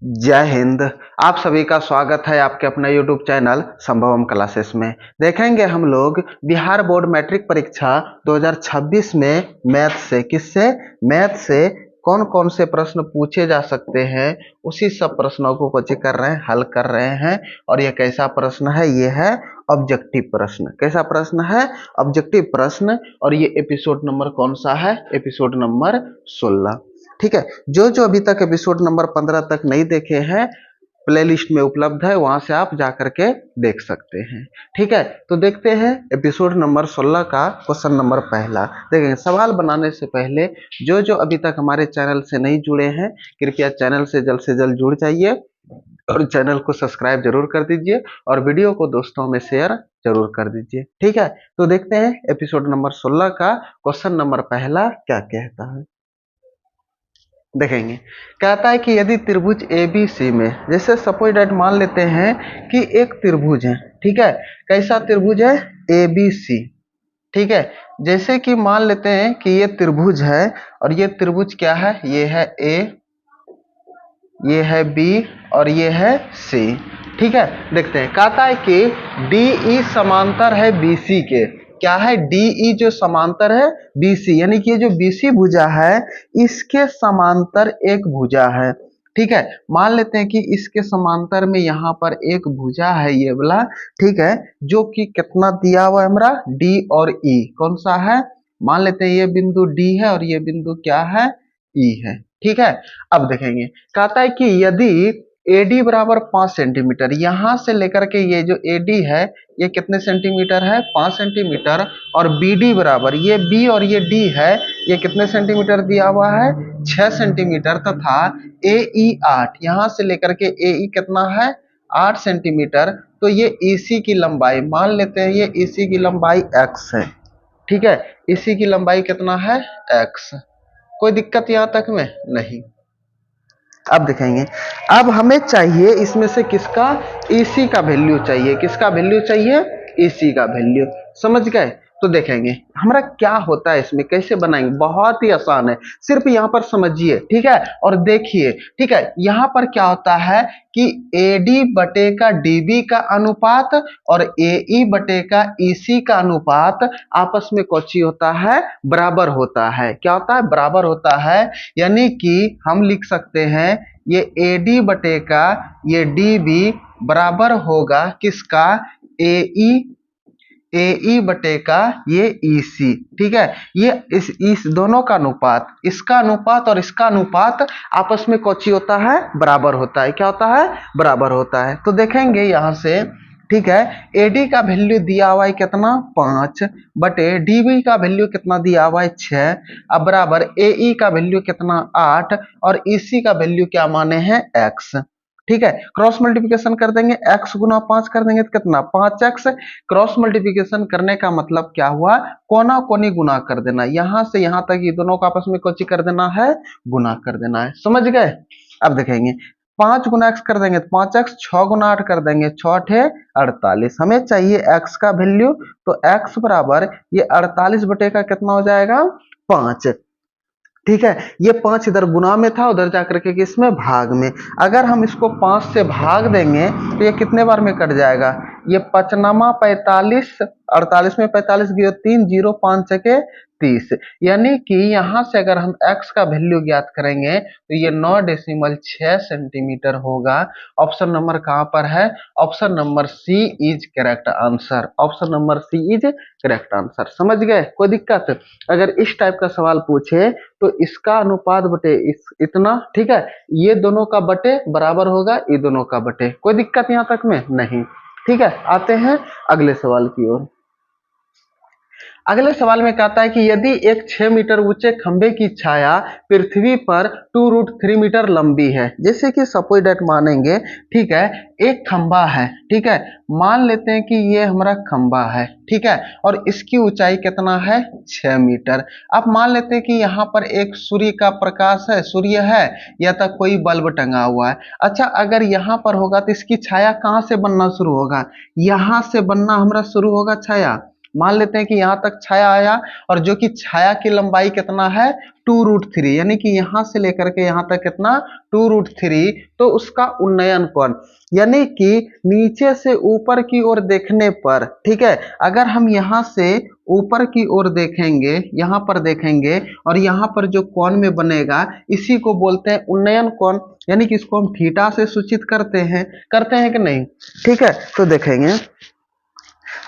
जय हिंद। आप सभी का स्वागत है आपके अपने YouTube चैनल संभवम क्लासेस में। देखेंगे हम लोग बिहार बोर्ड मैट्रिक परीक्षा 2026 में मैथ से कौन कौन से प्रश्न पूछे जा सकते हैं, उसी सब प्रश्नों को कोचिंग कर रहे हैं, हल कर रहे हैं। और ये कैसा प्रश्न है? ये है ऑब्जेक्टिव प्रश्न। कैसा प्रश्न है? ऑब्जेक्टिव प्रश्न। और ये एपिसोड नंबर कौन सा है? Episode number 16। ठीक है, जो अभी तक एपिसोड नंबर 15 तक नहीं देखे हैं, प्लेलिस्ट में उपलब्ध है, वहां से आप जा करके देख सकते हैं। ठीक है, तो देखते हैं एपिसोड नंबर 16 का क्वेश्चन नंबर पहला। देखेंगे सवाल बनाने से पहले जो अभी तक हमारे चैनल से नहीं जुड़े हैं, कृपया चैनल से जल्द जुड़ जाइए और चैनल को सब्सक्राइब जरूर कर दीजिए और वीडियो को दोस्तों में शेयर जरूर कर दीजिए। ठीक है, तो देखते हैं एपिसोड नंबर 16 का क्वेश्चन नंबर पहला क्या कहता है। देखेंगे, कहता है कि यदि त्रिभुज ABC में, जैसे सपोज डेट मान लेते हैं कि एक त्रिभुज है। ठीक है, कैसा त्रिभुज है? ABC। ठीक है, जैसे कि मान लेते हैं कि ये त्रिभुज है और ये त्रिभुज क्या है? ये है A, ये है B और ये है C। ठीक है, देखते हैं, कहता है कि DE समांतर है BC के। क्या है? DE जो समांतर है BC, यानी कि ये जो BC भुजा है इसके समांतर एक भुजा है। ठीक है, मान लेते हैं कि इसके समांतर में यहाँ पर एक भुजा है ये वाला। ठीक है, जो कि कितना दिया हुआ है हमारा? D और E। कौन सा है? मान लेते हैं ये बिंदु D है और ये बिंदु क्या है? E है। ठीक है, अब देखेंगे, कहता है कि यदि AD बराबर 5 सेंटीमीटर, यहां से लेकर के ये जो AD है ये कितने सेंटीमीटर है? 5 सेंटीमीटर। और BD बराबर, ये B और ये D है, ये कितने सेंटीमीटर दिया हुआ है? 6 सेंटीमीटर। तथा AE 8, यहां से लेकर के AE कितना है? 8 सेंटीमीटर। तो ये EC की लंबाई, मान लेते हैं ये EC की लंबाई x है। ठीक है, EC की लंबाई कितना है? x। कोई दिक्कत यहां तक में नहीं। अब दिखाएंगे, अब हमें चाहिए इसमें से किसका? EC का वैल्यू चाहिए। किसका वैल्यू चाहिए? EC का वैल्यू। समझ गए? तो देखेंगे हमारा क्या होता है, इसमें कैसे बनाएंगे। बहुत ही आसान है, सिर्फ यहाँ पर समझिए। ठीक है, और देखिए। ठीक है, यहाँ पर क्या होता है कि AD बटे का DB का अनुपात और AE बटे का EC का अनुपात आपस में कौची होता है? बराबर होता है। क्या होता है? बराबर होता है। यानी कि हम लिख सकते हैं ये AD बटे का ये DB बराबर होगा किसका? AE बटे का ये EC। ठीक है, ये इस दोनों का अनुपात, इसका अनुपात और इसका अनुपात आपस में कौची होता है? बराबर होता है। क्या होता है? बराबर होता है। तो देखेंगे यहां से, ठीक है, AD का वैल्यू दिया हुआ है कितना? 5 बटे DB का वैल्यू कितना दिया हुआ है? 6। अब बराबर AE का वैल्यू कितना? 8 और EC का वैल्यू क्या माने हैं? x। ठीक है, क्रॉस मल्टीप्लिकेशन कर देंगे, x गुना 5 कर देंगे तो कितना? 5x। क्रॉस मल्टीप्लिकेशन करने का मतलब क्या हुआ? कोना कोनी गुना कर देना, यहां से यहां तक ये दोनों को आपस में कोची कर देना है? गुना कर देना है। समझ गए? अब देखेंगे 5 गुना x कर देंगे तो 5x, 6 गुना 8 कर देंगे, 6 8 48। हमें चाहिए x का वैल्यू, तो x बराबर ये 48 बटे का कितना हो जाएगा? 5। ठीक है, ये 5 इधर गुना में था, उधर जाकर के किसमें? भाग में। अगर हम इसको 5 से भाग देंगे तो ये कितने बार में कट जाएगा? ये 5 45, 48 में 45 गए 3, 0 5 के 30। यानी कि यहां से अगर हम x का वैल्यू ज्ञात करेंगे तो ये 9.6 सेंटीमीटर होगा। ऑप्शन नंबर कहां पर है? Option number C is correct answer. Option number C is correct answer. समझ गए? कोई दिक्कत? अगर इस टाइप का सवाल पूछे तो इसका अनुपात बटे इतना। ठीक है, ये दोनों का बटे बराबर होगा ये दोनों का बटे। कोई दिक्कत यहां तक में नहीं। ठीक है, आते हैं अगले सवाल की ओर। अगले सवाल में कहता है कि यदि एक 6 मीटर ऊंचे खंबे की छाया पृथ्वी पर 2√3 मीटर लंबी है, जैसे कि सपोज डेट मानेंगे। ठीक है, एक खंबा है। ठीक है, मान लेते हैं कि ये हमारा खंबा है। ठीक है, और इसकी ऊंचाई कितना है? 6 मीटर। अब मान लेते हैं कि यहाँ पर एक सूर्य का प्रकाश है, सूर्य है, या तक कोई बल्ब टंगा हुआ है। अच्छा, अगर यहाँ पर होगा तो इसकी छाया कहाँ से बनना शुरू होगा? यहाँ से बनना हमारा शुरू होगा छाया। मान लेते हैं कि यहाँ तक छाया आया और जो कि छाया की लंबाई कितना है 2√3, यानी कि यहाँ से लेकर के यहाँ तक कितना 2√3। तो उसका उन्नयन कोण यानी कि नीचे से ऊपर की ओर देखने पर, ठीक है, अगर हम यहाँ से ऊपर की ओर देखेंगे, यहाँ पर देखेंगे और यहाँ पर जो कोण में बनेगा इसी को बोलते हैं उन्नयन कोण, यानी कि इसको हम थीटा से सूचित करते हैं कि नहीं। ठीक है, तो देखेंगे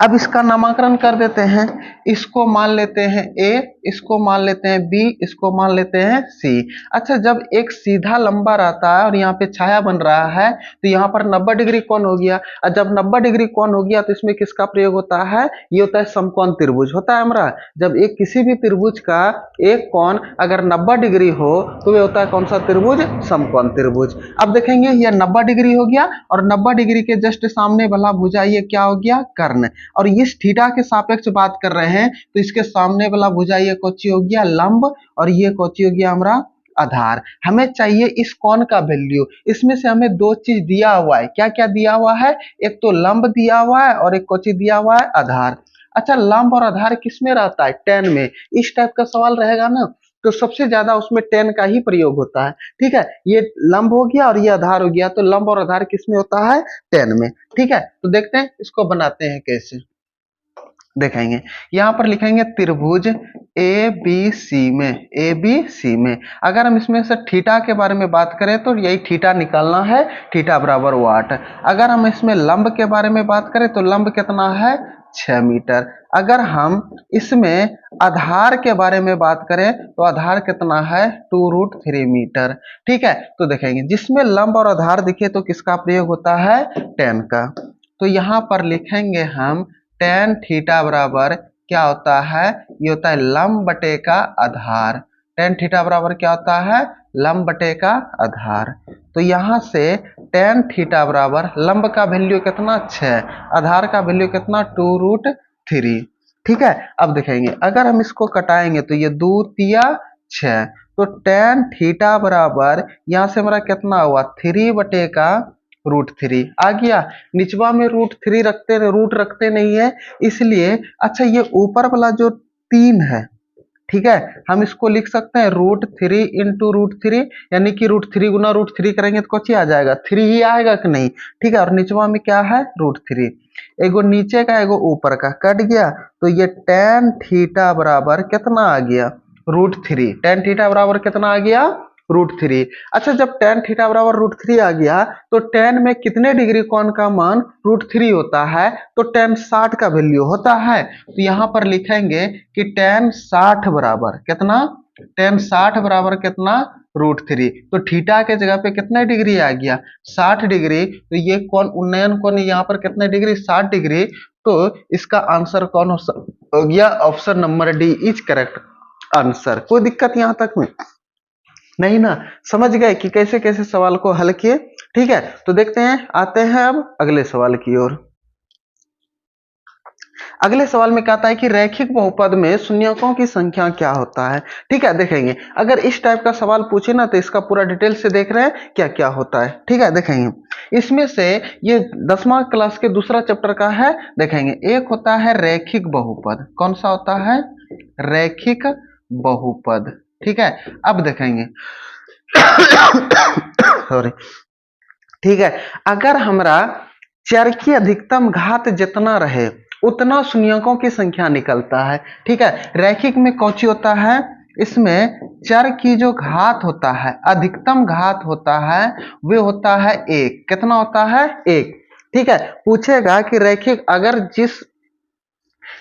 अब इसका नामकरण कर देते हैं, इसको मान लेते हैं ए, इसको मान लेते हैं बी, इसको मान लेते हैं सी। अच्छा, जब एक सीधा लंबा रहता है और यहाँ पे छाया बन रहा है तो यहाँ पर 90 डिग्री कोण हो गया, और जब 90 डिग्री कोण हो गया तो इसमें किसका प्रयोग होता है, ये होता है समकोण त्रिभुज होता है हमारा। जब एक किसी भी त्रिभुज का एक कोण अगर 90 डिग्री हो तो वे होता है कौन सा त्रिभुज, समकोण त्रिभुज। अब देखेंगे ये 90 डिग्री हो गया और 90 डिग्री के जस्ट सामने वाला भुजा ये क्या हो गया, कर्ण। और इस थीटा के सापेक्ष बात कर रहे हैं तो इसके सामने वाला भुजा ये कोची हो गया, लंब, और ये कोची हो गया हमारा आधार। हमें चाहिए इस कोण का वैल्यू, इसमें से हमें दो चीज दिया हुआ है, क्या क्या दिया हुआ है, एक तो लंब दिया हुआ है और एक कोची दिया हुआ है, आधार। अच्छा, लंब और आधार किस में रहता है, tan में। इस टाइप का सवाल रहेगा ना तो सबसे ज्यादा उसमें tan का ही प्रयोग होता है। ठीक है, ये लंब हो गया और ये आधार हो गया, तो लंब और आधार किस में होता है, tan में। ठीक है, तो देखते हैं इसको बनाते हैं कैसे, देखेंगे। यहाँ पर लिखेंगे त्रिभुज ए बी सी में अगर हम इसमें से थीटा के बारे में बात करें तो यही थीटा निकालना है, थीटा बराबर वाट। अगर हम इसमें लंब के बारे में बात करें तो लंब कितना है, 6 मीटर। अगर हम इसमें आधार के बारे में बात करें तो आधार कितना है, 2√3 मीटर। ठीक है, तो देखेंगे जिसमें लंब और आधार दिखे तो किसका प्रयोग होता है, tan का। तो यहाँ पर लिखेंगे हम tan थीटा बराबर क्या होता है, ये होता है लंब बटे का आधार। tan थीटा बराबर क्या होता है, लंब बटे का आधार। तो यहाँ से tan थीटा बराबर लंब का वैल्यू कितना 6, आधार का वैल्यू कितना 2√3। ठीक है, अब देखेंगे अगर हम इसको कटाएंगे तो ये 2 तिया 6, तो tan थीटा बराबर यहाँ से हमारा कितना हुआ 3 बटे का √3 आ गया। निचवा में रूट रखते नहीं है इसलिए। अच्छा, ये ऊपर वाला जो 3 है, ठीक है, हम इसको लिख सकते हैं √3 इंटू √3, यानी कि √3 गुना √3 करेंगे तो कुछ ही आ जाएगा, 3 ही आएगा कि नहीं। ठीक है, और निचवा में क्या है, √3, एगो नीचे का एगो ऊपर का कट गया, तो ये tan थीटा बराबर कितना आ गया, √3। tan थीटा बराबर कितना आ गया, √3। अच्छा, जब tan थीटा बराबर √3 आ गया तो tan में कितने डिग्री कोण का मान √3 होता है, तो tan 60 का वैल्यू होता है। तो यहाँ पर लिखेंगे कि tan 60 बराबर कितना, tan 60 बराबर कितना, √3। तो थीटा के जगह पे कितने डिग्री आ गया, 60 डिग्री। तो ये कोण उन्नयन कोण यहाँ पर कितने डिग्री, 60 डिग्री। तो इसका आंसर कौन हो गया, option number D is correct answer. कोई दिक्कत यहाँ तक में नहीं ना, समझ गए कि कैसे कैसे सवाल को हल किए। ठीक है, तो देखते हैं, आते हैं अब अगले सवाल की ओर। अगले सवाल में कहता है कि रैखिक बहुपद में शून्यकों की संख्या क्या होता है। ठीक है, देखेंगे अगर इस टाइप का सवाल पूछे ना तो इसका पूरा डिटेल से देख रहे हैं क्या क्या होता है। ठीक है, देखेंगे इसमें से ये 10वां क्लास के दूसरा चैप्टर का है। देखेंगे एक होता है रैखिक बहुपद, कौन सा होता है, रैखिक बहुपद। ठीक है, अब देखेंगे सॉरी। ठीक है, अगर हमारा चर की अधिकतम घात जितना रहे उतना शून्यकों की संख्या निकलता है। ठीक है, रैखिक में कौची होता है, इसमें चर की जो घात होता है, अधिकतम घात होता है, वे होता है 1। कितना होता है, 1। ठीक है, पूछेगा कि रैखिक अगर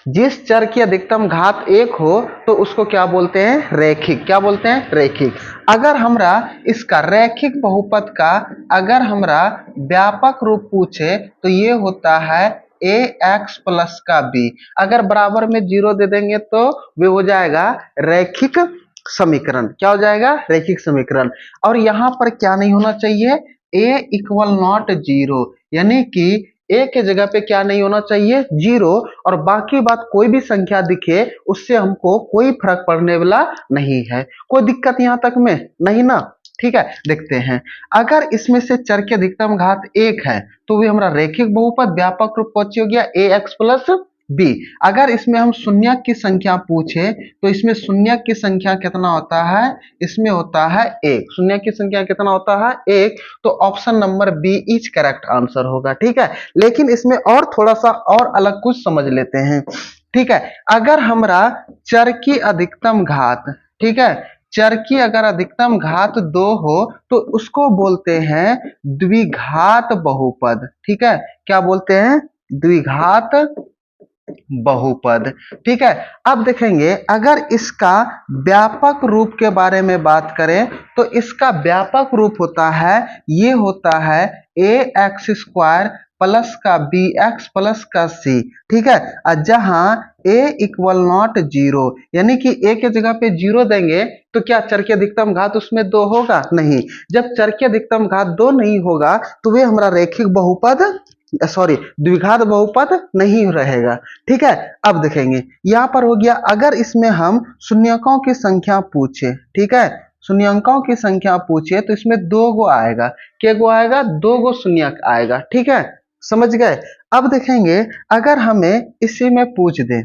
जिस चर की अधिकतम घात 1 हो तो उसको क्या बोलते हैं, रैखिक। क्या बोलते हैं, रैखिक। अगर हमरा इसका रैखिक बहुपद का अगर हमरा व्यापक रूप पूछे तो ये होता है ax प्लस का b। अगर बराबर में 0 दे देंगे तो वे हो जाएगा रैखिक समीकरण। क्या हो जाएगा, रैखिक समीकरण। और यहाँ पर क्या नहीं होना चाहिए, a इक्वल नॉट 0, यानी कि ए के जगह पे क्या नहीं होना चाहिए, 0। और बाकी बात कोई भी संख्या दिखे उससे हमको कोई फर्क पड़ने वाला नहीं है। कोई दिक्कत यहाँ तक में नहीं ना। ठीक है, देखते हैं अगर इसमें से चर की अधिकतम घात 1 है तो वे हमारा रैखिक बहुपद व्यापक रूप कौची हो गया, ax प्लस बी। अगर इसमें हम शून्यक की संख्या पूछे तो इसमें शून्यक की संख्या कितना होता है, इसमें होता है एक। शून्यक की संख्या कितना होता है, एक। तो option number B is correct answer होगा। ठीक है, लेकिन इसमें और थोड़ा सा और अलग कुछ समझ लेते हैं। ठीक है, अगर हमरा चर की अधिकतम घात, ठीक है, चर की अगर अधिकतम घात 2 हो तो उसको बोलते हैं द्विघात बहुपद। ठीक है, क्या बोलते हैं, द्विघात बहुपद। ठीक है, अब देखेंगे अगर इसका व्यापक रूप के बारे में बात करें तो इसका व्यापक रूप होता है, ये होता है ए एक्स स्क्वायर प्लस का बी एक्स प्लस का सी। ठीक है, और जहां ए इक्वल नॉट जीरो, यानी कि ए के जगह पे जीरो देंगे तो क्या चर की अधिकतम घात उसमें 2 होगा, नहीं। जब चर की अधिकतम घात 2 नहीं होगा तो वे हमारा रैखिक बहुपद, सॉरी, द्विघात बहुपद नहीं रहेगा। ठीक है, अब देखेंगे यहां पर हो गया, अगर इसमें हम शून्यकों की संख्या पूछे, ठीक है, शून्यकों की संख्या पूछे तो इसमें 2 गो आएगा। क्या गो आएगा, 2 गो शून्यक आएगा। ठीक है, समझ गए। अब देखेंगे अगर हमें इसी में पूछ दे,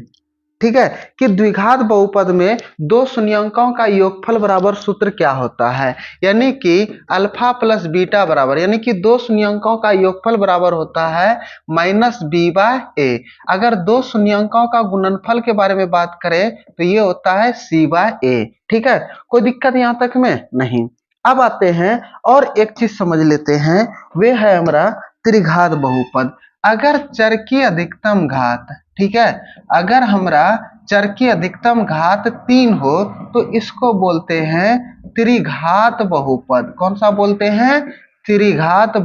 ठीक है, कि द्विघात बहुपद में दो शून्यकों का योगफल बराबर सूत्र क्या होता है, यानी कि अल्फा प्लस बीटा बराबर, यानी कि दो शून्यकों का योगफल बराबर होता है माइनस बी बाय ए। अगर दो शून्यकों का गुणनफल के बारे में बात करें तो ये होता है सी बाय ए। ठीक है, कोई दिक्कत यहां तक में नहीं। अब आते हैं और एक चीज समझ लेते हैं, वे है हमारा त्रिघात बहुपद। अगर चर की अधिकतम घात, ठीक है, अगर हमरा चर की अधिकतम घात 3 हो तो इसको बोलते हैं त्रिघात बहुपद। कौन सा बोलते हैं, त्रिघात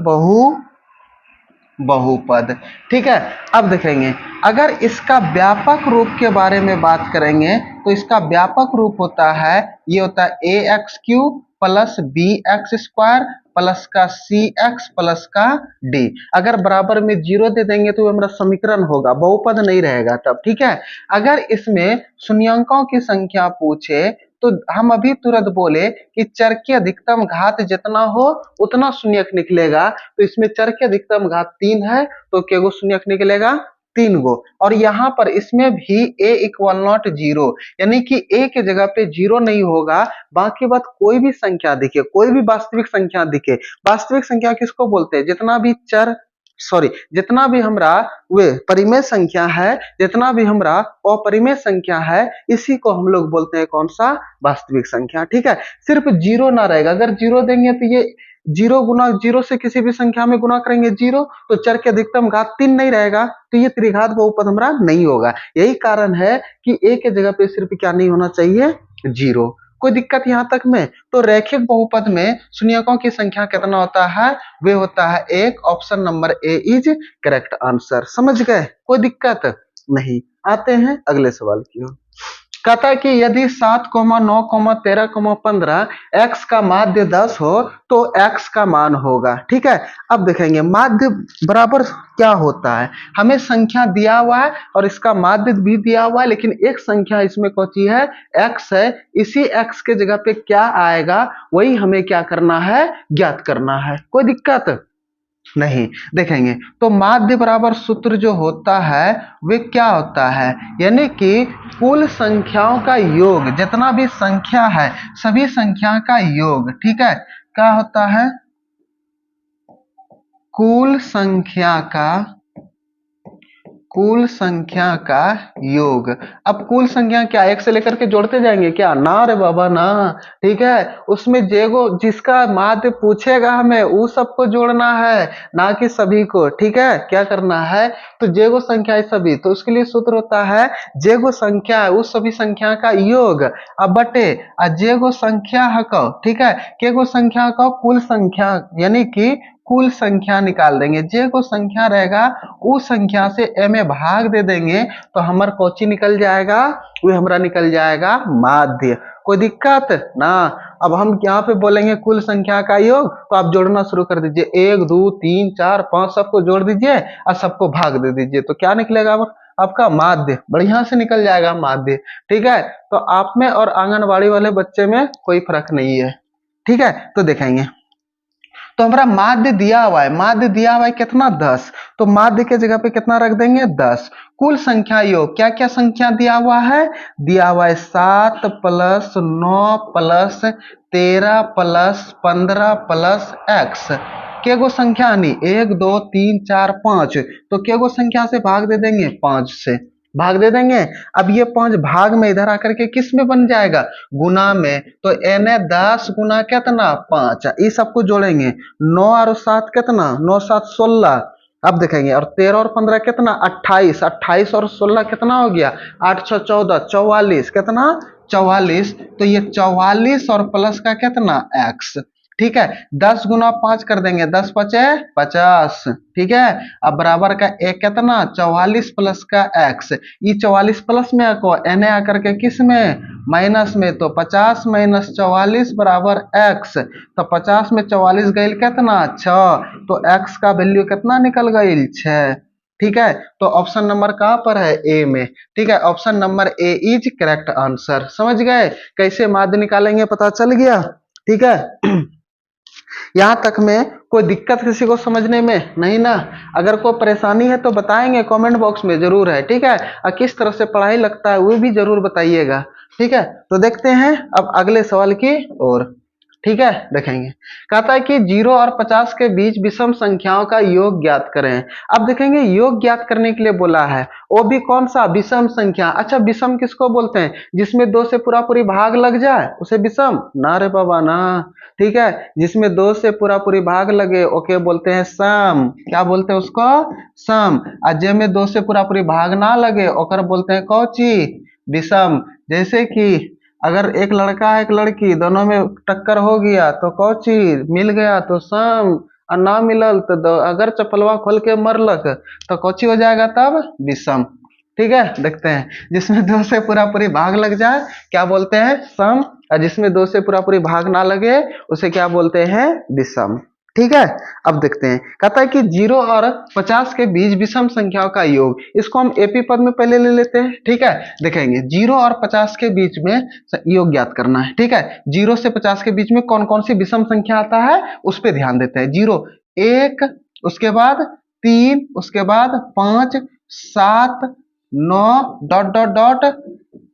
बहुपद। ठीक है, अब देखेंगे अगर इसका व्यापक रूप के बारे में बात करेंगे तो इसका व्यापक रूप होता है, ये होता है a x cube plus b x square plus का सी एक्स प्लस का डी। अगर बराबर में जीरो दे देंगे तो हमारा समीकरण होगा, बहुपद नहीं रहेगा तब। ठीक है, अगर इसमें शून्यकों की संख्या पूछे तो हम अभी तुरंत बोले कि चर की अधिकतम घात जितना हो उतना शून्यक निकलेगा। तो इसमें चर की अधिकतम घात 3 है तो क्या गो शून्यक निकलेगा, 3 गो। और यहाँ पर इसमें भी a इक्वल नॉट जीरो, यानी कि a के जगह पे जीरो नहीं होगा। बाकी बात कोई भी संख्या दिखे, कोई भी वास्तविक संख्या दिखे, वास्तविक संख्या किसको बोलते हैं, जितना भी चर, सॉरी, जितना भी हमरा वे परिमेय संख्या है, जितना भी हमरा अपरिमेय संख्या है, इसी को हम लोग बोलते हैं कौन सा, वास्तविक संख्या। ठीक है, सिर्फ जीरो ना रहेगा। अगर जीरो देंगे तो ये जीरो गुना जीरो से किसी भी संख्या में गुना करेंगे जीरो, तो चर के अधिकतम घात 3 नहीं रहेगा, तो ये त्रिघात बहुपद हमारा नहीं होगा। यही कारण है कि ए के जगह पे सिर्फ क्या नहीं होना चाहिए, जीरो। कोई दिक्कत यहां तक में। तो रैखिक बहुपद में शून्यकों की संख्या कितना होता है, वे होता है एक। Option number A is correct answer. समझ गए, कोई दिक्कत नहीं। आते हैं अगले सवाल की ओर। कहता है कि यदि 7, 9, 13, 15 x का माध्य 10 हो तो x का मान होगा। ठीक है, अब देखेंगे माध्य बराबर क्या होता है, हमें संख्या दिया हुआ है और इसका माध्य भी दिया हुआ है, लेकिन एक संख्या इसमें कौन है, x है। इसी x के जगह पे क्या आएगा वही हमें क्या करना है, ज्ञात करना है। कोई दिक्कत नहीं। देखेंगे तो माध्य बराबर सूत्र जो होता है वे क्या होता है, यानी कि कुल संख्याओं का योग, जितना भी संख्या है सभी संख्या का योग। ठीक है, क्या होता है, कुल संख्या का योग। अब कुल संख्या क्या एक से लेकर के जोड़ते जाएंगे क्या, ना रे बाबा ना। ठीक है, उसमें जेगो जिसका माध्य पूछेगा हमें वो सबको जोड़ना है, ना कि सभी को। ठीक है, क्या करना है, तो जेगो संख्या है सभी, तो उसके लिए सूत्र होता है जेगो संख्या है उस सभी संख्या का योग अब बटे जेगो संख्या है को। ठीक है, केगो संख्या को कुल संख्या, यानी कि कुल संख्या निकाल देंगे। जे को संख्या रहेगा उस संख्या से ए में भाग दे देंगे तो हमारा कोची निकल जाएगा, वो हमारा निकल जाएगा माध्य। कोई दिक्कत ना। अब हम यहाँ पे बोलेंगे कुल संख्या का योग, तो आप जोड़ना शुरू कर दीजिए, 1 2 3 4 5 सबको जोड़ दीजिए और सबको भाग दे दीजिए, तो क्या निकलेगा आपका माध्य, बढ़िया से निकल जाएगा माध्य। ठीक है, तो आप में और आंगनबाड़ी वाले बच्चे में कोई फर्क नहीं है। ठीक है, तो देखेंगे तो हमारा माध्य दिया हुआ है, माध्य दिया हुआ है कितना 10, तो माध्य के जगह पे कितना रख देंगे 10। कुल संख्या योग, क्या क्या संख्या दिया हुआ है, दिया हुआ है 7 plus 9 plus 13 plus 15 plus x। के गो संख्या नहीं, 1 2 3 4 5, तो के गो संख्या से भाग दे देंगे 5 से भाग दे देंगे। अब ये 5 भाग में इधर आकर के किस में बन जाएगा, गुना में, तो n 10 गुना कितना 5, इस सबको जोड़ेंगे 9 और 7 कितना 9 7 16। अब देखेंगे और 13 और 15 कितना 28, 28 और 16 कितना हो गया 8 6 14 44, कितना 44, तो ये 44 और प्लस का कितना x। ठीक है, 10 गुना 5 कर देंगे, 10 पचे 50। ठीक है, अब बराबर का एक कितना 44 प्लस का x, ये 44 प्लस में को एन आकर के किस में माइनस में, तो 50 माइनस 44 बराबर x, तो 50 में 44 गई कितना 6, तो x का वैल्यू कितना निकल गई 6। ठीक है, तो ऑप्शन नंबर कहां पर है, ए में। ठीक है, option number A is correct answer. समझ गए कैसे माध्य निकालेंगे, पता चल गया। ठीक है, यहां तक में कोई दिक्कत किसी को समझने में नहीं ना, अगर कोई परेशानी है तो बताएंगे कमेंट बॉक्स में जरूर है। ठीक है, और किस तरह से पढ़ाई लगता है वो भी जरूर बताइएगा। ठीक है, तो देखते हैं अब अगले सवाल की ओर। ठीक है, देखेंगे, कहता है कि 0 और 50 के बीच विषम संख्याओं का योग ज्ञात करें। अब देखेंगे योग ज्ञात करने के लिए बोला है, वो भी कौन सा विषम संख्या। अच्छा, विषम किसको बोलते हैं, जिसमें 2 से पूरा पूरी भाग लग जाए उसे विषम ना रे बाबा ना। ठीक है, जिसमें 2 से पूरा पूरी भाग लगे ओके बोलते हैं सम। क्या बोलते हैं उसको, सम। और जे में 2 से पूरा पूरी भाग ना लगे ओकर बोलते हैं कौची, विषम। जैसे कि अगर एक लड़का एक लड़की दोनों में टक्कर हो गया तो कौची, मिल गया तो सम, और ना मिलल तो अगर चपलवा खोल के मरलक तो कौची हो जाएगा तब विषम। ठीक है, देखते हैं, जिसमें 2 से पूरा पूरी भाग लग जाए क्या बोलते हैं सम, और जिसमें 2 से पूरा पूरी भाग ना लगे उसे क्या बोलते हैं विषम। ठीक है, अब देखते हैं, कहता है कि 0 और 50 के बीच विषम संख्याओं का योग, इसको हम एपी पद में पहले ले लेते हैं। ठीक है, देखेंगे 0 और 50 के बीच में योग ज्ञात करना है। ठीक है, 0 से 50 के बीच में कौन कौन सी विषम संख्या आता है उस पर ध्यान देते हैं। 0 1, उसके बाद 3, उसके बाद 5 7 9 डॉट डॉट डॉट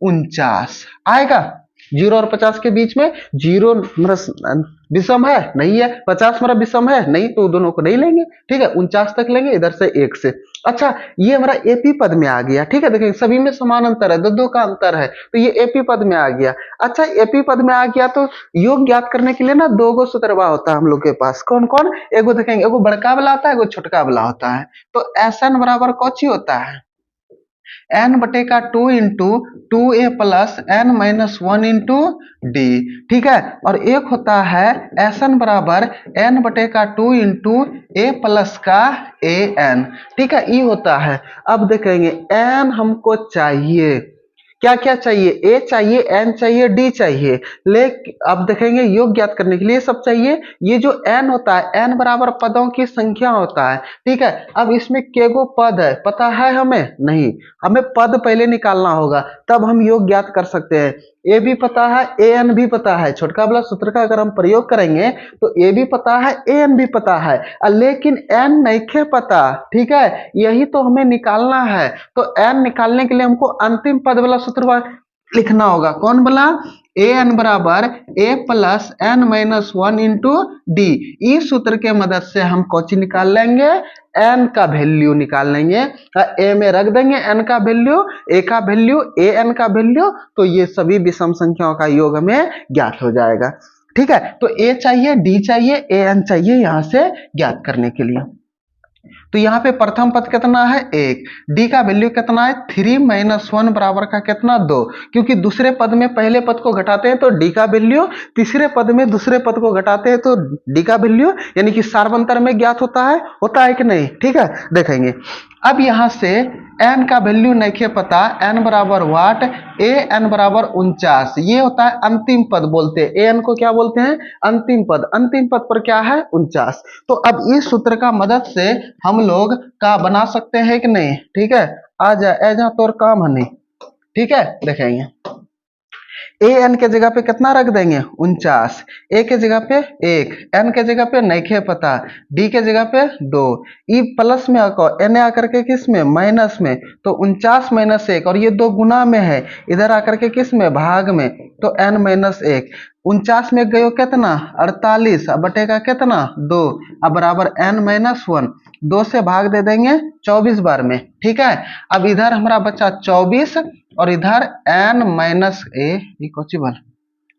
49 आएगा। 0 और 50 के बीच में 0 विषम है नहीं है, 50 मेरा विषम है नहीं, तो दोनों को नहीं लेंगे। ठीक है, 49 तक लेंगे इधर से 1 से। अच्छा, ये हमारा एपी पद में आ गया। ठीक है, देखिए सभी में समान अंतर है, 2 का अंतर है, तो ये एपी पद में आ गया। अच्छा, एपी पद में आ गया तो योग ज्ञात करने के लिए ना 2 गो सूत्रवा होता है हम लोग के पास। कौन कौन, एगो देखेंगे, एगो बड़का वाला होता है, एगो छोटका वाला होता है। तो एसएन बराबर कौची होता है, n बटे का 2 into 2a plus n minus 1 into D. ठीक है, और एक होता है एन बराबर n बटे का 2 इंटू ए प्लस का ए एन। ठीक है, ये होता है। अब देखेंगे n हमको चाहिए, क्या क्या चाहिए, ए चाहिए, एन चाहिए, डी चाहिए। लेकिन अब देखेंगे योग ज्ञात करने के लिए सब चाहिए। ये जो एन होता है, एन बराबर पदों की संख्या होता है। ठीक है, अब इसमें केगो पद है पता है हमें नहीं, हमें पद पहले निकालना होगा तब हम योग ज्ञात कर सकते हैं। ए भी पता है, ए एन भी पता है, छोटका वाला सूत्र का अगर हम प्रयोग करेंगे तो ए भी पता है, ए एन भी पता है, लेकिन एन नहीं पता। ठीक है, यही तो हमें निकालना है। तो एन निकालने के लिए हमको अंतिम पद वाला सूत्र लिखना होगा। कौन बोला, ए एन बराबर a plus n minus 1 into d. इस सूत्र के मदद से हम कौची निकाल लेंगे, एन का वैल्यू निकाल लेंगे। ए में रख देंगे एन का वैल्यू, ए का वैल्यू, ए एन का वैल्यू, तो ये सभी विषम संख्याओं का योग हमें ज्ञात हो जाएगा। ठीक है, तो ए चाहिए, डी चाहिए, ए एन चाहिए यहां से ज्ञात करने के लिए। तो यहाँ पे प्रथम पद कितना है 1, डी का वैल्यू कितना है 3 माइनस 1 बराबर का कितना 2, क्योंकि दूसरे पद में पहले पद को घटाते हैं तो डी का वैल्यू, तीसरे पद में दूसरे पद को घटाते हैं तो डी का वैल्यू, यानी कि सार्वंतर में ज्ञात होता है कि नहीं। ठीक है, देखेंगे अब यहां से n का वैल्यू नहीं पता, n बराबर वाट, ए एन बराबर 49, ये होता है अंतिम पद बोलते हैं। एन को क्या बोलते हैं, अंतिम पद। अंतिम पद पर क्या है 49। तो अब इस सूत्र का मदद से हम लोग का बना सकते हैं कि नहीं। ठीक है, आ जा तोर काम है नहीं। ठीक है, देखेंगे ए एन के जगह पे कितना रख देंगे 49, ए के जगह पे 1, एन के जगह पे नहीं खे पता, डी के जगह पे 2, ई प्लस में आकर एन आकर के किस में माइनस में, तो 49 माइनस 1, और ये 2 गुना में है, इधर आकर के किस में भाग में, तो एन माइनस 1, 49 में गयो कितना 48, अब बटेगा कितना 2, अब बराबर एन माइनस 1, 2 से भाग दे देंगे 24 बार में। ठीक है, अब इधर हमारा बचा 24 और इधर n माइनस ये कौची बन,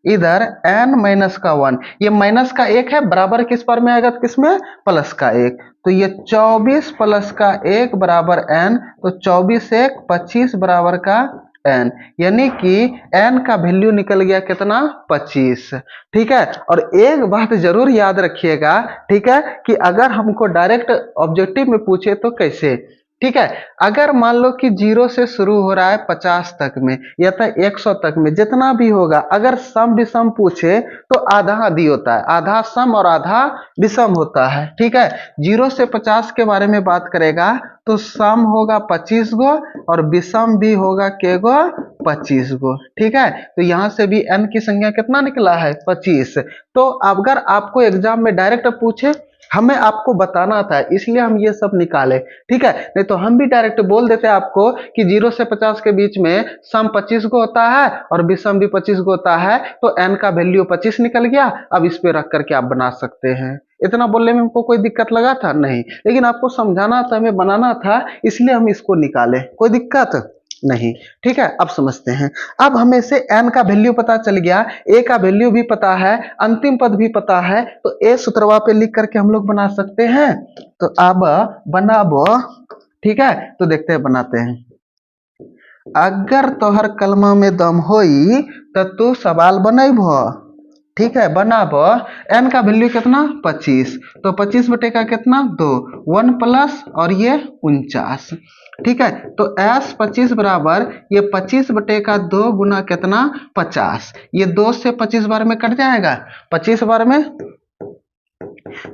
इधर n माइनस का 1, ये माइनस का 1 है, बराबर किस बार में आएगा, किस में प्लस का 1, तो ये 24 प्लस का 1 बराबर n, तो 24 1 25 बराबर का n, यानी कि n का वैल्यू निकल गया कितना 25। ठीक है, और एक बात जरूर याद रखिएगा, ठीक है, कि अगर हमको डायरेक्ट ऑब्जेक्टिव में पूछे तो कैसे, ठीक है, अगर मान लो कि 0 से शुरू हो रहा है 50 तक में या तो 100 तक में, जितना भी होगा, अगर सम विषम पूछे तो आधा आधी होता है, आधा सम और आधा विषम होता है। ठीक है, 0 से 50 के बारे में बात करेगा तो सम होगा 25 गो और विषम भी होगा के गो 25 गो। ठीक है, तो यहां से भी n की संख्या कितना निकला है 25। तो अगर आपको एग्जाम में डायरेक्ट पूछे, हमें आपको बताना था, इसलिए हम ये सब निकाले। ठीक है, नहीं तो हम भी डायरेक्ट बोल देते आपको कि 0 से 50 के बीच में सम 25 को होता है और विषम भी 25 को होता है, तो n का वैल्यू 25 निकल गया। अब इस पे रख करके आप बना सकते हैं। इतना बोलने में हमको कोई दिक्कत लगा था नहीं, लेकिन आपको समझाना था, हमें बनाना था, इसलिए हम इसको निकाले, कोई दिक्कत नहीं। ठीक है, अब समझते हैं। अब हमें से n का वैल्यू पता चल गया, a का वैल्यू भी पता है, अंतिम पद भी पता है, तो a सूत्रवा पे लिख करके हम लोग बना सकते हैं। तो अब बनाबो, ठीक है, तो देखते हैं बनाते हैं। अगर तोहर कलमा में दम होई तो तू सवाल बनैबो। ठीक है, बनाबो। n का वैल्यू कितना 25, तो 25 बटे का कितना 2, 1 प्लस और ये 49। ठीक है, तो s 25 बराबर ये 25 बटे का 2 गुना कितना 50, ये 2 से 25 बार में कट जाएगा 25 बार में,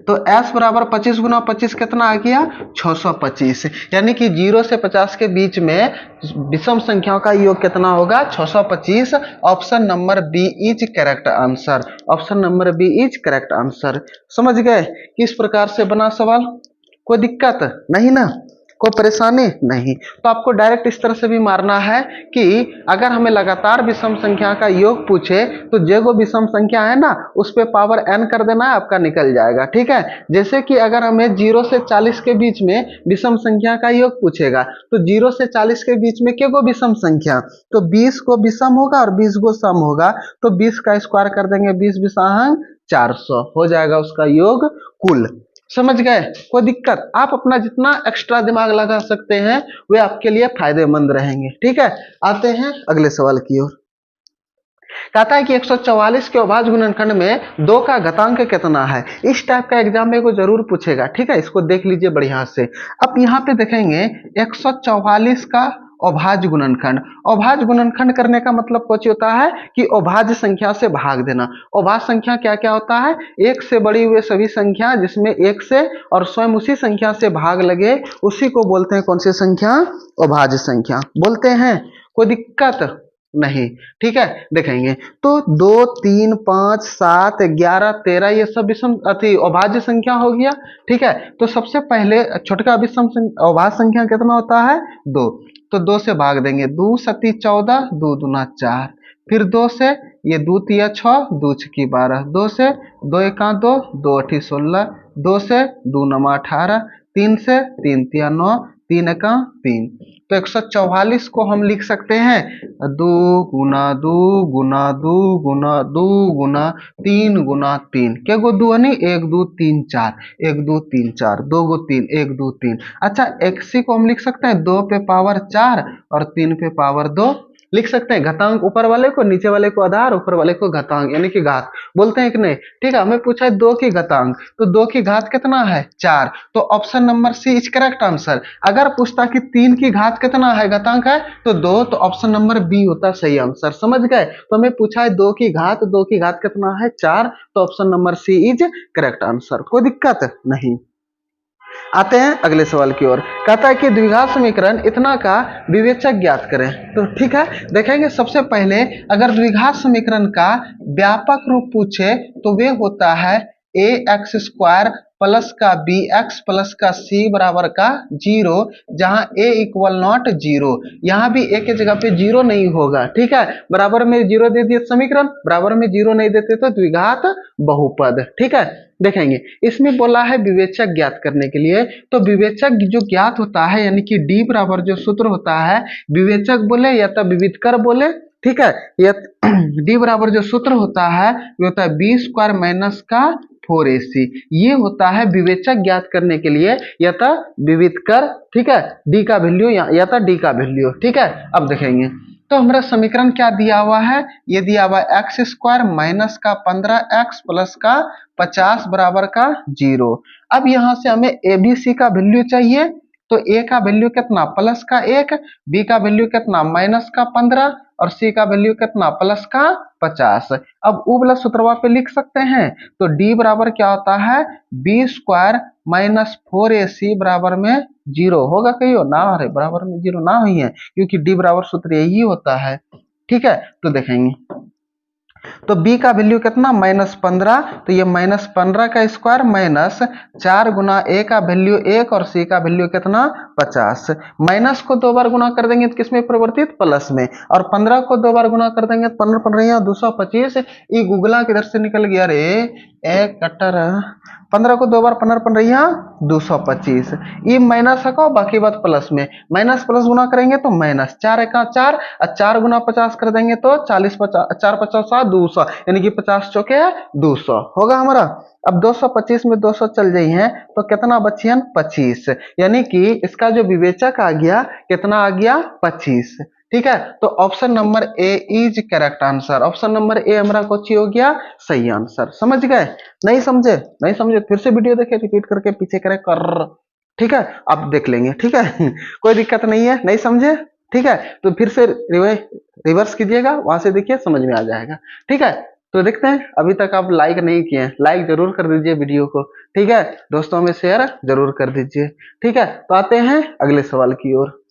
तो s बराबर 25 गुना 25 कितना आ गया 625, यानी कि 0 से 50 के बीच में विषम संख्याओं का योग कितना होगा 625। Option number B is correct answer, option number B is correct answer. समझ गए किस प्रकार से बना सवाल, कोई दिक्कत नहीं ना, कोई परेशानी नहीं। तो आपको डायरेक्ट इस तरह से भी मारना है कि अगर हमें लगातार विषम संख्या का योग पूछे तो जो विषम संख्या है ना उस पे पावर n कर देना है, आपका निकल जाएगा। ठीक है, जैसे कि अगर हमें 0 से 40 के बीच में विषम संख्या का योग पूछेगा तो 0 से 40 के बीच में क्या गो विषम संख्या, तो 20 को विषम होगा और 20 को सम होगा, तो 20 का स्क्वायर कर देंगे, 20 विषांग 400 हो जाएगा उसका योग कुल। समझ गए, कोई दिक्कत, आप अपना जितना एक्स्ट्रा दिमाग लगा सकते हैं वे आपके लिए फायदेमंद रहेंगे। ठीक है, आते हैं अगले सवाल की ओर। कहता है कि 144 के अभाज्य गुणनखंड में 2 का घातांक कितना है। इस टाइप का एग्जाम में को जरूर पूछेगा। ठीक है, इसको देख लीजिए बढ़िया से। अब यहाँ पे देखेंगे 144 का अभाज्य गुणनखंड, अभाज्य गुणनखंड करने का मतलब कुछ होता है कि अभाज्य संख्या से भाग देना। अभाज्य संख्या क्या क्या होता है, एक से बड़ी हुए सभी संख्या जिसमें एक से और स्वयं उसी संख्या से भाग लगे उसी को बोलते हैं कौन सी संख्या, अभाज्य संख्या बोलते हैं। कोई दिक्कत नहीं। ठीक है, देखेंगे तो 2 3 5 7 11 13 ये सब विषम अति अभाज्य संख्या हो गया। ठीक है, तो सबसे पहले छोटका विषम अभाज्य संख्या कितना होता है 2, तो 2 से भाग देंगे, 2 सती 14, 2 दूना 4, फिर 2 से ये 2 तिया 6, 2 छकी 12, 2 से 2 एका 2, 2 अठी 16, 2 से 2 नमा 18, 3 से 3 तिया 9, 3 एका 3, तो 144 को हम लिख सकते हैं 2 गुना 2 गुना 2 गुना 2 गुना 3 गुना 3, क्या गो 2 नहीं 1 2 3 4, 1 2 3 4, 2 गो 3 1 2 3। अच्छा, एक्सी को हम लिख सकते हैं 2 पे पावर 4 और 3 पे पावर 2 लिख सकते हैं। घातांक ऊपर वाले को, नीचे वाले को आधार, ऊपर वाले को घातांक यानी कि घात बोलते हैं कि नहीं। ठीक है, हमें पूछा है 2 की घातांक, तो 2 की घात कितना है 4, तो option number C is correct answer. अगर पूछता कि 3 की घात कितना है घातांक है तो 2, तो ऑप्शन नंबर बी होता सही आंसर। समझ गए, तो हमें पूछा है 2 की घात, 2 की घात कितना है 4, तो option number C is correct answer. कोई दिक्कत नहीं। आते हैं अगले सवाल की ओर। कहता है कि द्विघात समीकरण इतना का विवेचक ज्ञात करें। तो ठीक है, देखेंगे सबसे पहले अगर द्विघात समीकरण का व्यापक रूप पूछे तो वे होता है ए एक्स स्क्वायर प्लस का बी एक्स प्लस का सी बराबर का 0, जहां ए इक्वल नॉट 0। यहाँ भी ए के जगह पे 0 नहीं होगा। ठीक है, बराबर में 0 दे दिए समीकरण, बराबर में 0 नहीं देते तो द्विघात बहुपद। ठीक है, देखेंगे इसमें बोला है विवेचक ज्ञात करने के लिए। तो विवेचक जो ज्ञात होता है यानी कि डी बराबर जो सूत्र होता है, विवेचक बोले या तो विविधकर बोले। ठीक है, या डी बराबर जो सूत्र होता है वो होता है बी स्क्वायर माइनस का 4ac। ये होता है विवेचक ज्ञात करने के लिए या तो विविधकर। ठीक है, डी का वैल्यू या तो डी का वैल्यू। ठीक है, अब देखेंगे तो हमारा समीकरण क्या दिया हुआ है, ये दिया हुआ है एक्स स्क्वायर माइनस का 15x प्लस का 50 बराबर का 0। अब यहां से हमें ए बी सी का वैल्यू चाहिए। तो ए का वैल्यू कितना प्लस का 1, बी का वैल्यू कितना माइनस का 15 और सी का वैल्यू कितना प्लस का 50। अब उ वाला सूत्रवा पे लिख सकते हैं। तो डी बराबर क्या होता है बी स्क्वायर माइनस 4ac बराबर में 0 होगा। कहियो ना, अरे बराबर में 0 ना हुई है क्योंकि डी बराबर सूत्र यही होता है। ठीक है, तो देखेंगे तो b का वैल्यू कितना -15। तो ये -15 का स्क्वायर माइनस 4 गुना a का वैल्यू 1 और c का वैल्यू कितना 50। माइनस को 2 बार गुना कर देंगे तो किसमें परिवर्तित प्लस में, और 15 को 2 बार गुना कर देंगे तो 15 15 225। ये गुगला किधर से निकल गया रे, एक कट्टर। 15 को 2 बार 15 15 225। ये माइनस है बाकी बात प्लस में, माइनस प्लस गुना करेंगे तो माइनस 4 1 4 और 4 गुना 50 कर देंगे तो 40 50 4 50 200 यानी कि 50 चौके 200 होगा हमारा। अब 225 में 200 चल जाई हैं तो कितना बचियन 25, यानी कि इसका जो विवेचक आ गया कितना आ गया 25। ठीक है, तो option number A is correct answer. Option number A हमारा कोची हो गया सही आंसर। समझ गए? नहीं समझे? नहीं समझे फिर से वीडियो देखे, रिपीट करके पीछे करे कर। ठीक है, अब देख लेंगे। ठीक है कोई दिक्कत नहीं है। नहीं समझे? ठीक है, तो फिर से रिवर्स कीजिएगा, वहां से देखिए समझ में आ जाएगा। ठीक है, तो देखते हैं। अभी तक आप लाइक नहीं किए, लाइक जरूर कर दीजिए वीडियो को। ठीक है, दोस्तों में शेयर जरूर कर दीजिए। ठीक है, तो आते हैं अगले सवाल की ओर।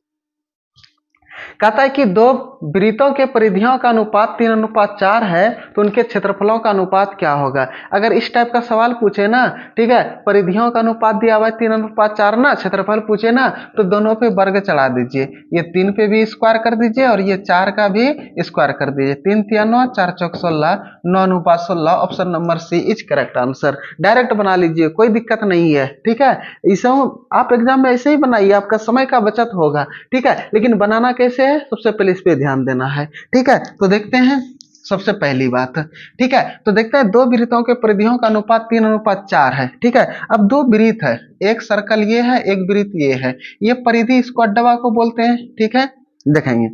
कहता है कि दो वृत्तों के परिधियों का अनुपात 3:4 है तो उनके क्षेत्रफलों का अनुपात क्या होगा। अगर इस टाइप का सवाल पूछे ना, ठीक है, परिधियों का अनुपात दिया हुआ है 3:4 ना, क्षेत्रफल पूछे ना, तो दोनों पे वर्ग चढ़ा दीजिए। ये 3 पे भी स्क्वायर कर दीजिए और ये 4 का भी स्क्वायर कर दीजिए। 3 3 9 4 चौक 16 9:16। Option number C is correct answer. Direct बना लीजिए, कोई दिक्कत नहीं है। ठीक है, इसे आप एग्जाम में ऐसे ही बनाइए, आपका समय का बचत होगा। ठीक है, लेकिन बनाना कैसे है सबसे पहले इस पे ध्यान देना है। ठीक है, तो देखते हैं सबसे पहली बात। ठीक है, तो देखते हैं दो वृत्तों के परिधियों का अनुपात 3:4 है। ठीक है, अब दो वृत्त है, एक सर्कल ये है, एक वृत्त ये है, ये परिधि इसको अड्डवा को बोलते हैं। ठीक है, देखेंगे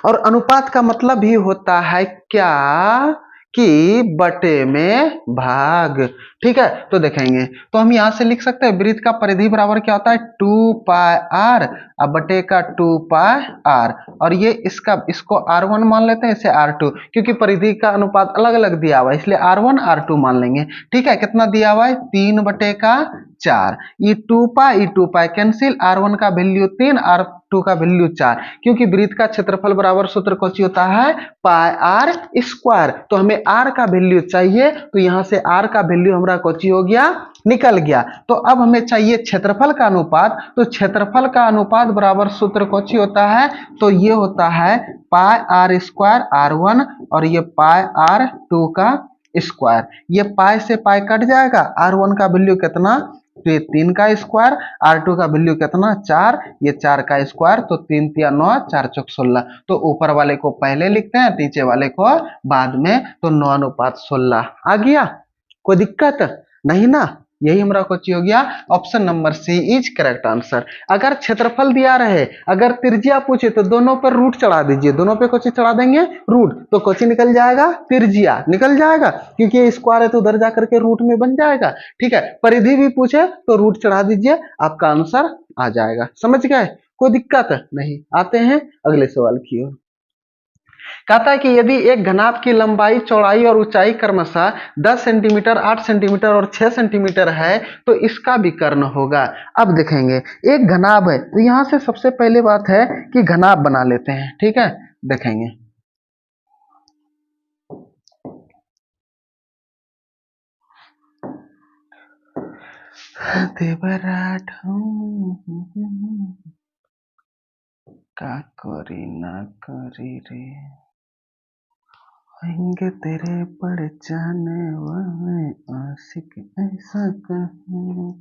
और अनुपात का मतलब ही होता है क्या कि बटे में भाग। ठीक है, तो देखेंगे तो हम यहां से लिख सकते हैं वृत्त का परिधि बराबर क्या होता है 2πr और बटे का 2πr, और ये इसको r1 मान लेते हैं, इसे r2, क्योंकि परिधि का अनुपात अलग अलग दिया हुआ है इसलिए r1 r2 मान लेंगे। ठीक है, कितना दिया हुआ है 3/4। ये 2π कैंसिल, r1 का वैल्यू 3 r2 का वैल्यू 4, क्योंकि वृत्त का क्षेत्रफल बराबर सूत्र कौन होता है πr स्क्वायर। तो हमें r का वैल्यू चाहिए, तो यहां से r का वैल्यू हमारा कौन हो गया निकल गया। तो अब हमें चाहिए क्षेत्रफल का अनुपात, तो क्षेत्रफल का अनुपात बराबर सूत्र कौन होता है, तो ये होता है πr स्क्वायर r1 और ये πr2 का स्क्वायर। ये पाई से पाई कट जाएगा, r1 का वैल्यू कितना तो ये 3 का स्क्वायर, r2 का वैल्यू कितना 4, ये 4 का स्क्वायर, तो 3 3 9 4 चौक 16। तो ऊपर वाले को पहले लिखते हैं, नीचे वाले को बाद में, तो 9:16 आ गया। कोई दिक्कत नहीं ना, यही हमारा क्वेश्चन हो गया। Option number C is correct answer. अगर क्षेत्रफल दिया रहे, अगर त्रिज्या पूछे तो दोनों पर रूट चढ़ा दीजिए, दोनों पे क्वेश्चन चढ़ा देंगे रूट, तो क्वेश्चन निकल जाएगा त्रिज्या निकल जाएगा, क्योंकि ये स्क्वायर है तो उधर जाकर के रूट में बन जाएगा। ठीक है, परिधि भी पूछे तो रूट चढ़ा दीजिए, आपका आंसर आ जाएगा। समझ गए? कोई दिक्कत नहीं। आते हैं अगले सवाल की ओर। कहता है कि यदि एक घनाभ की लंबाई, चौड़ाई और ऊंचाई क्रमशः 10 सेंटीमीटर, 8 सेंटीमीटर और 6 सेंटीमीटर है तो इसका विकर्ण होगा। अब देखेंगे एक घनाभ है तो यहां से सबसे पहले बात है कि घनाभ बना लेते हैं। ठीक है, देखेंगे देवराट का करी ना करी रे, आएंगे तेरे पड़ जाने वाले आशिक ऐसा कहूं,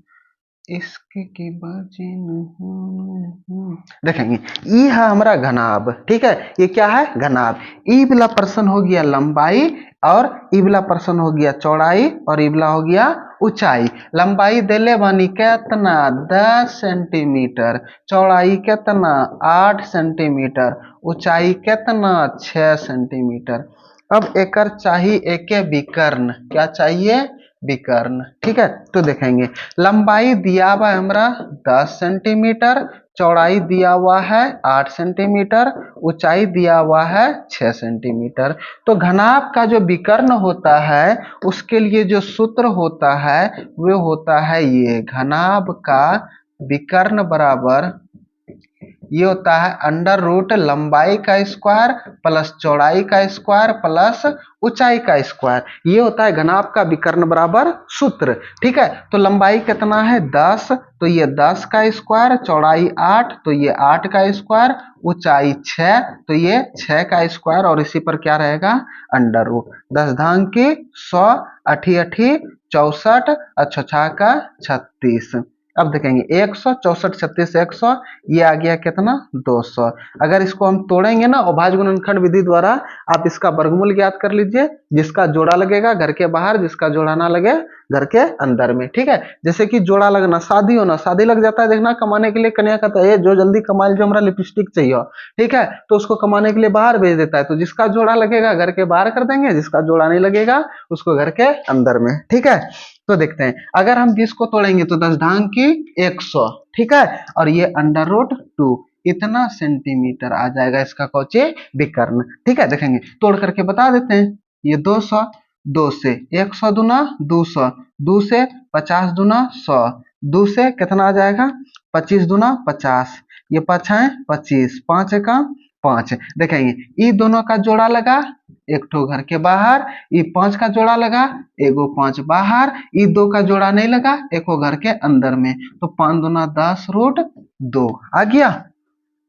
इसके की बाजी नहीं। देखेंगे ई है हमारा घनाभ। ठीक है, ये क्या है? घनाभ। ई वाला पर्सन हो गया लंबाई और ई वाला पर्सन हो गया चौड़ाई और ई वाला हो गया ऊंचाई। लंबाई देले बानी कितना? 10 सेंटीमीटर। चौड़ाई कितना? 8 सेंटीमीटर। ऊंचाई कितना? 6 सेंटीमीटर। अब एकर चाहिए एके विकर्ण। क्या चाहिए? विकर्ण। ठीक है, तो देखेंगे लंबाई दिया हुआ है हमारा 10 सेंटीमीटर, चौड़ाई दिया हुआ है 8 सेंटीमीटर, ऊंचाई दिया हुआ है 6 सेंटीमीटर। तो घनाभ का जो विकर्ण होता है उसके लिए जो सूत्र होता है वो होता है ये, घनाभ का विकर्ण बराबर ये होता है अंडर रूट लंबाई का स्क्वायर प्लस चौड़ाई का स्क्वायर प्लस ऊंचाई का स्क्वायर। ये होता है घनाभ का विकर्ण बराबर सूत्र। ठीक है, तो लंबाई कितना है? 10, तो ये 10 का स्क्वायर, चौड़ाई 8 तो ये 8 का स्क्वायर, ऊंचाई 6 तो ये 6 का स्क्वायर और इसी पर क्या रहेगा? Under root. 10 धांग की 100, अठी अठी 64, अच्छा छा का 36। अब देखेंगे 100, 64, 36, 100, ये आ गया कितना? 200। अगर इसको हम तोड़ेंगे ना अभाज्य गुणनखंड विधि द्वारा, आप इसका वर्गमूल ज्ञात कर लीजिए। जिसका जोड़ा लगेगा घर के बाहर, जिसका जोड़ा ना लगे घर के अंदर में। ठीक है, जैसे कि जोड़ा लगना, शादी होना, शादी लग जाता है देखना, कमाने के लिए कन्या कहता है जो जल्दी कमा लीजिए, हमारा लिपस्टिक चाहिए। ठीक है, तो उसको कमाने के लिए बाहर भेज देता है। तो जिसका जोड़ा लगेगा घर के बाहर कर देंगे, जिसका जोड़ा नहीं लगेगा उसको घर के अंदर में। ठीक है, तो देखते हैं अगर हम 20 को तोड़ेंगे तो 10 ढांग की 100। ठीक है, और ये अंडर रूट 2 इतना सेंटीमीटर आ जाएगा इसका कौचे? विकर्ण। ठीक है, देखेंगे तोड़ करके बता देते हैं। ये 200, 2 से 100 दुना 200, 2 से 50 दुना 100, 2 से कितना आ जाएगा? 25 दुना 50, ये 5 है 25, 5 का 5। देखेंगे ये दोनों का जोड़ा लगा, एक ठो घर के बाहर, ये 5 का जोड़ा लगा, एगो 5 बाहर, ये 2 का जोड़ा नहीं लगा, एको घर के अंदर में। तो 5 दुना 10 रूट 2 आ गया।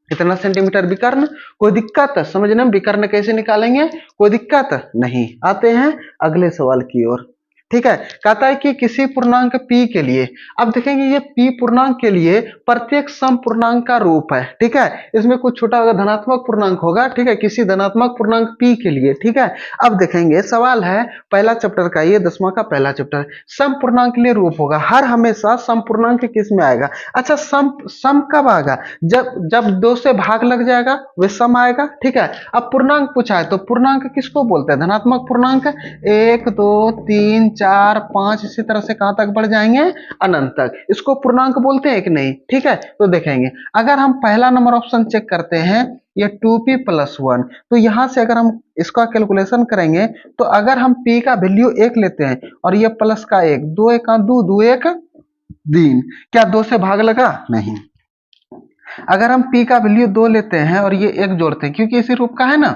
कितना सेंटीमीटर विकर्ण? कोई दिक्कत समझने में? विकर्ण कैसे निकालेंगे? कोई दिक्कत नहीं। आते हैं अगले सवाल की ओर। ठीक है, कहता है कि किसी पूर्णांक p के लिए, अब देखेंगे ये p पूर्णांक के लिए प्रत्येक सम पूर्णांक का रूप है। ठीक है, इसमें कुछ छोटा अगर धनात्मक पूर्णांक होगा। ठीक है, किसी धनात्मक पूर्णांक p के लिए। ठीक है, अब देखेंगे सवाल है पहला चैप्टर का, ये 10वां का पहला चैप्टर। सम पूर्णांक के लिए रूप होगा, हर हमेशा सम पूर्णांक किस में आएगा? अच्छा, सम कब आएगा? जब जब 2 से भाग लग जाएगा वे सम आएगा। ठीक है, अब पूर्णांक पूछा है तो पूर्णांक किसको बोलते हैं? धनात्मक पूर्णांक। 1 2 3 4 5 इसी तरह से कहां तक बढ़ जाएंगे? अनंत तक। इसको पूर्णांक बोलते हैं कि नहीं? ठीक है, तो देखेंगे अगर हम पहला नंबर ऑप्शन चेक करते हैं, ये 2p + 1, तो यहां से अगर हम इसका कैलकुलेशन करेंगे तो अगर हम p का वैल्यू 1 लेते हैं और ये प्लस का 1, 2 1 2, 2 1 3, क्या 2 से भाग लगा? नहीं। अगर हम p का वैल्यू 2 लेते हैं और ये 1 जोड़ते हैं, क्योंकि इसी रूप का है ना,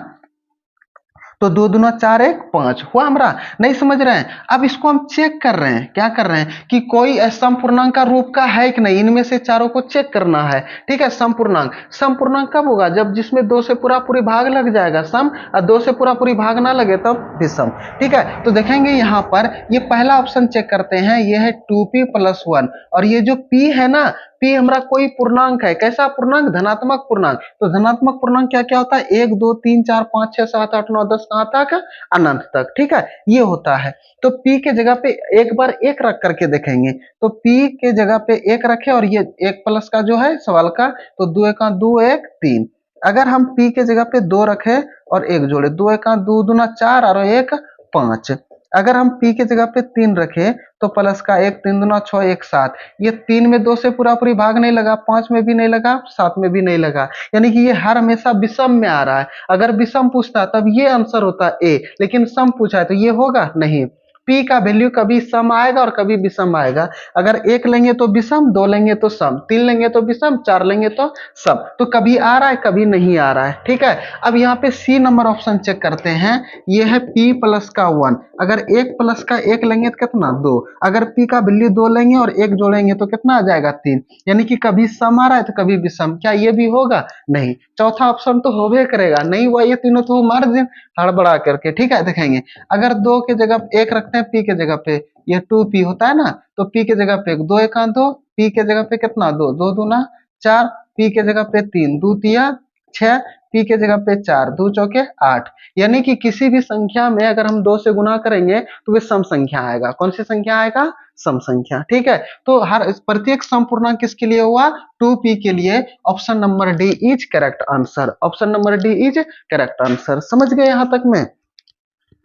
तो 2 दूना 4 1 5 हुआ हमारा। नहीं समझ रहे हैं? अब इसको हम चेक कर रहे हैं। क्या कर रहे हैं कि कोई सम पूर्णांक का रूप का है कि नहीं, इनमें से चारों को चेक करना है। ठीक है, सम पूर्णांक। सम पूर्णांक कब होगा? जब जिसमें 2 से पूरा पूरी भाग लग जाएगा सम, और 2 से पूरा पूरी भाग ना लगे तब विषम। ठीक है, तो देखेंगे यहाँ पर ये पहला ऑप्शन चेक करते हैं, ये है 2p + 1, और ये जो p है ना, p हमारा कोई पूर्णांक है। कैसा पूर्णांक? धनात्मक पूर्णांक। तो धनात्मक पूर्णांक क्या क्या होता है? 1 2 3 4 5 6 7 8 9 10 कहां तक? अनंत तक। ठीक है, ये होता है। तो p के जगह पे एक बार 1 रख करके देखेंगे, तो p के जगह पे 1 रखे और ये 1 प्लस का जो है सवाल का, तो 2 1 2 1 3। अगर हम p के जगह पे 2 रखे और 1 जोड़े, 2 1 2 दूना 4 और 1 5, अगर हम p की जगह पे 3 रखें तो प्लस का 1 3 दूना 6 1 7, ये 3 में 2 से पूरा पूरी भाग नहीं लगा, 5 में भी नहीं लगा, 7 में भी नहीं लगा, यानी कि ये हर हमेशा विषम में आ रहा है। अगर विषम पूछता तब ये आंसर होता ए, लेकिन सम पूछा है तो ये होगा नहीं। p का वैल्यू कभी सम आएगा और कभी विषम आएगा। अगर 1 लेंगे तो विषम, 2 लेंगे तो सम, 3 लेंगे तो विषम, 4 लेंगे तो सम। तो कभी आ रहा है कभी नहीं आ रहा है, ठीक है। अब यहाँ पे सी नंबर ऑप्शन चेक करते हैं, ये है p प्लस का 1, अगर 1 प्लस का 1 लेंगे तो कितना 2, अगर p का वैल्यू 2 लेंगे और 1 जोड़ेंगे तो कितना आ जाएगा 3, यानी कि कभी सम आ रहा है तो कभी विषम। क्या ये भी होगा? नहीं। चौथा ऑप्शन तो होबे करेगा, नहीं हुआ ये तीनों तो मार दें हड़बड़ा करके, ठीक है। देखेंगे अगर 2 के जगह 1 रखते हैं p के जगह पे, ये 2p होता है ना, तो p के जगह पे 2 1 2, p के जगह पे कितना 2 2 दूना 4, p के जगह पे 3 2 तिया 6, p के जगह पे 4 2 चौके 8, यानी कि किसी भी संख्या में अगर हम 2 से गुना करेंगे तो वे सम संख्या आएगा। कौन सी संख्या आएगा? सम संख्या, ठीक है। तो हर प्रत्येक सम पूर्णांक किसके लिए हुआ? 2p के लिए। Option number D is correct answer, option number D is correct answer. समझ गए यहां तक में?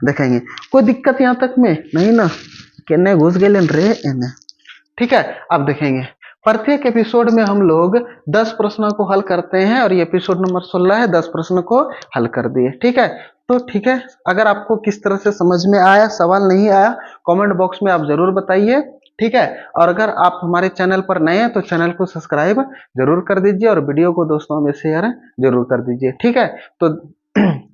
देखेंगे कोई दिक्कत यहां तक में नहीं ना, केने घुस गए रे एने, ठीक है। अब देखेंगे प्रत्येक एपिसोड में हम लोग 10 प्रश्नों को हल करते हैं और ये एपिसोड नंबर 16 है, 10 प्रश्नों को हल कर दिए, ठीक है। तो ठीक है, अगर आपको किस तरह से समझ में आया, सवाल नहीं आया, कमेंट बॉक्स में आप जरूर बताइए, ठीक है। और अगर आप हमारे चैनल पर नए हैं तो चैनल को सब्सक्राइब जरूर कर दीजिए और वीडियो को दोस्तों में शेयर जरूर कर दीजिए, ठीक है। तो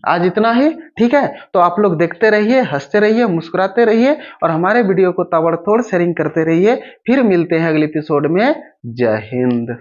आज इतना ही, ठीक है। तो आप लोग देखते रहिए, हंसते रहिए, मुस्कुराते रहिए और हमारे वीडियो को ताबड़तोड़ शेयरिंग करते रहिए। फिर मिलते हैं अगले एपिसोड में। जय हिंद।